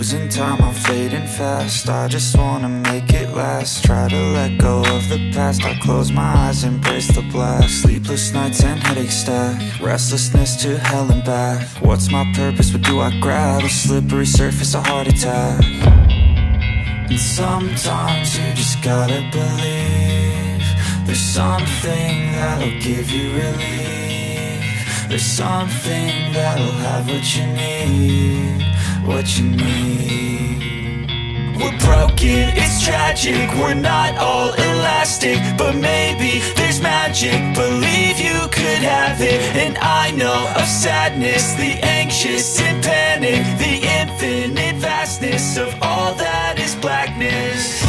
Losing time, I'm fading fast. I just wanna make it last. Try to let go of the past. I close my eyes, embrace the blast. Sleepless nights and headaches stack. Restlessness to hell and back. What's my purpose? What do I grab? A slippery surface, a heart attack. And sometimes you just gotta believe there's something that'll give you relief. There's something that'll have what you need, what you need. We're broken, it's tragic, we're not all elastic, but maybe there's magic. Believe you could have it. And I know of sadness, the anxious and panic, the infinite vastness of all that is blackness.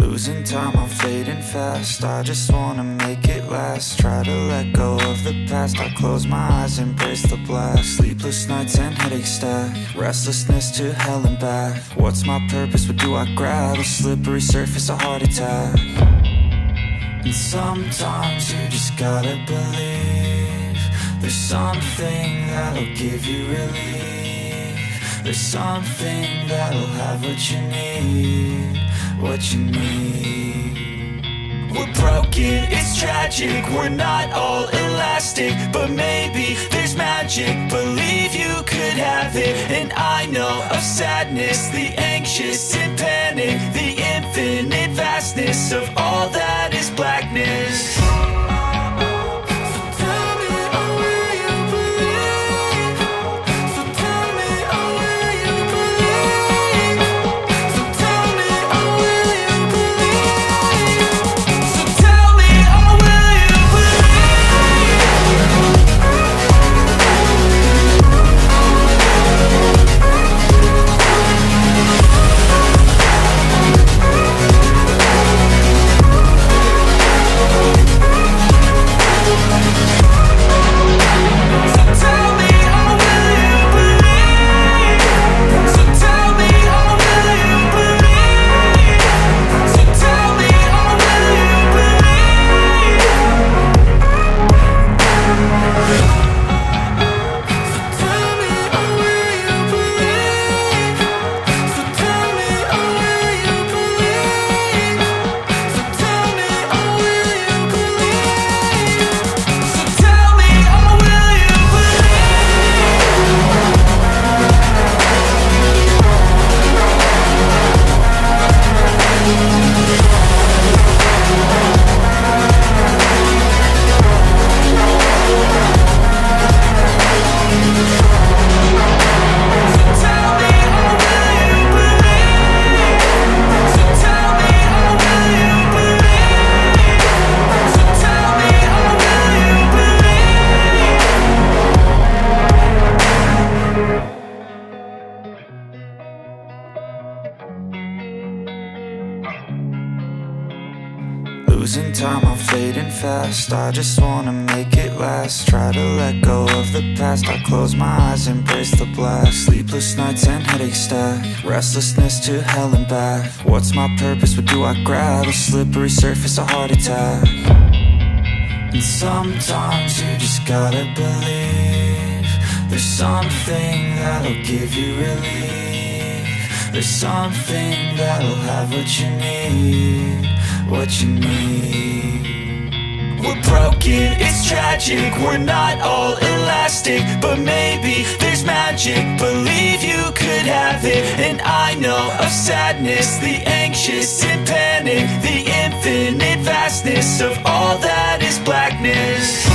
Losing time, I'm fading fast. I just wanna make it last. Try to let go of the past. I close my eyes, embrace the blast. Sleepless nights and headaches stack. Restlessness to hell and back. What's my purpose? What do I grab? A slippery surface, a heart attack. And sometimes you just gotta believe there's something that'll give you relief. There's something that'll have what you need, what you need. We're broken, it's tragic, we're not all elastic, but maybe there's magic. Believe you could have it. And I know of sadness, the anxious and panic, the infinite vastness of all that is blackness. Losing time, I'm fading fast. I just wanna make it last. Try to let go of the past. I close my eyes, embrace the blast. Sleepless nights and headache stack. Restlessness to hell and back. What's my purpose? What do I grab? A slippery surface, a heart attack. And sometimes you just gotta believe there's something that'll give you relief. There's something that'll have what you need. What you need. We're broken, it's tragic. We're not all elastic, but maybe there's magic. Believe you could have it. And I know of sadness, the anxious and panic, the infinite vastness of all that is blackness.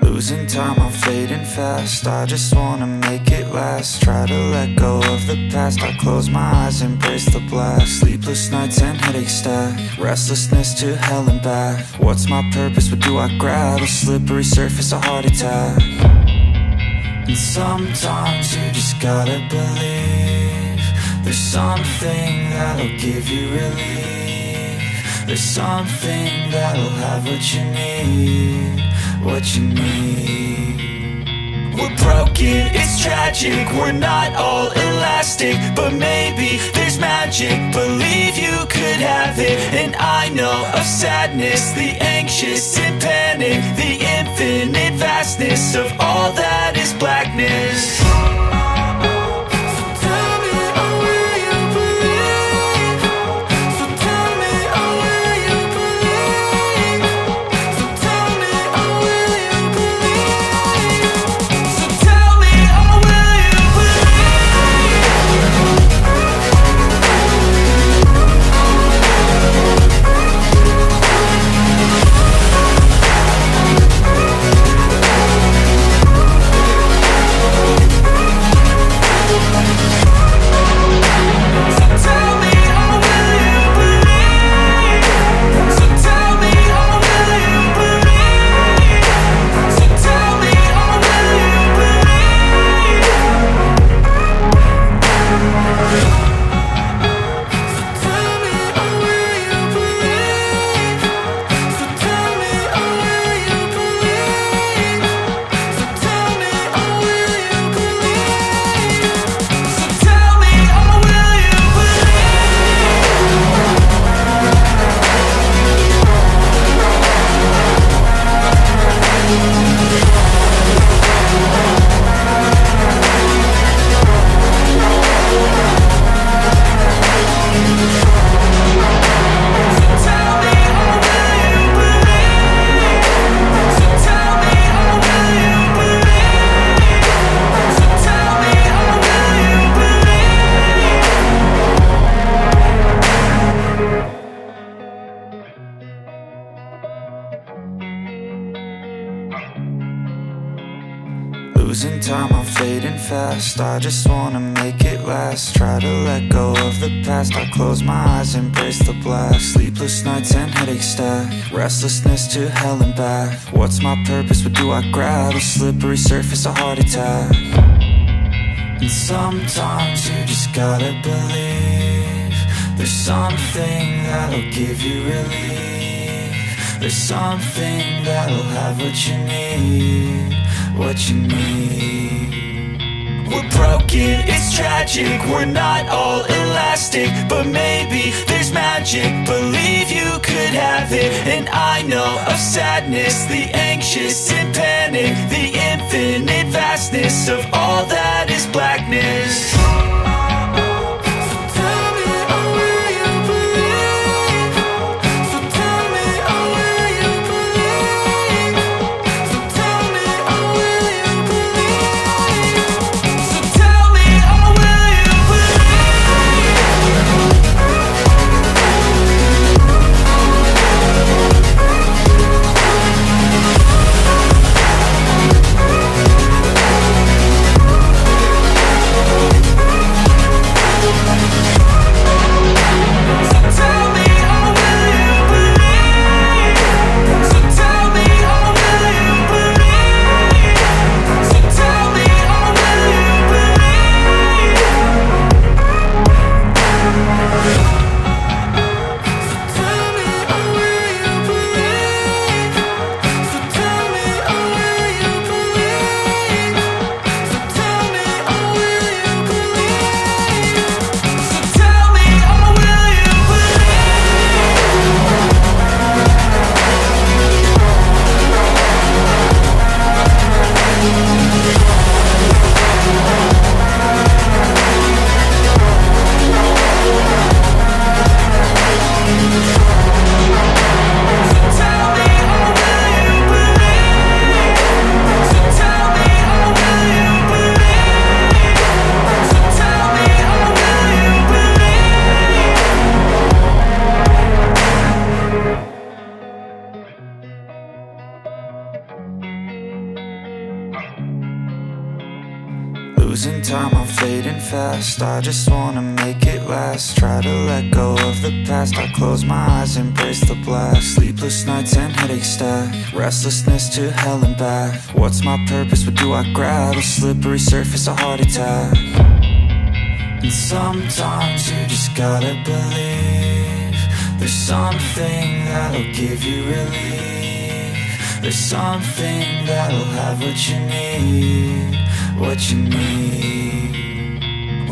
Losing time, I'm fading fast. I just wanna make it last. Try to let go of the past. I close my eyes, embrace the blast. Sleepless nights and headache stack. Restlessness to hell and back. What's my purpose? What do I grab? A slippery surface, a heart attack. And sometimes you just gotta believe there's something that'll give you relief. There's something that'll have what you need. What you need. We're broken, it's tragic. We're not all elastic, but maybe there's magic. Believe you could have it. And I know of sadness, the anxious and panic, the infinite vastness of all that is blackness. Losing time, I'm fading fast. I just wanna make it last. Try to let go of the past. I close my eyes, embrace the blast. Sleepless nights and headaches stack. Restlessness to hell and back. What's my purpose? What do I grab? A slippery surface, a heart attack. And sometimes you just gotta believe there's something that'll give you relief. There's something that'll have what you need. What you need. We're broken, it's tragic. We're not all elastic, but maybe there's magic. Believe you could have it. And I know of sadness, the anxious and panic, the infinite vastness of all that is blackness. Losing time, I'm fading fast. I just wanna make it last. Try to let go of the past. I close my eyes, embrace the blast. Sleepless nights and headaches stack. Restlessness to hell and back. What's my purpose? What do I grab? A slippery surface, a heart attack. And sometimes you just gotta believe there's something that'll give you relief. There's something that'll have what you need. What you need.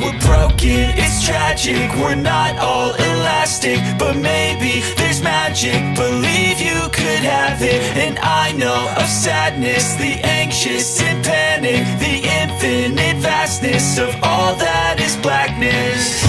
We're broken, it's tragic. We're not all elastic, but maybe there's magic. Believe you could have it. And I know of sadness, the anxious and panic, the infinite vastness of all that is blackness.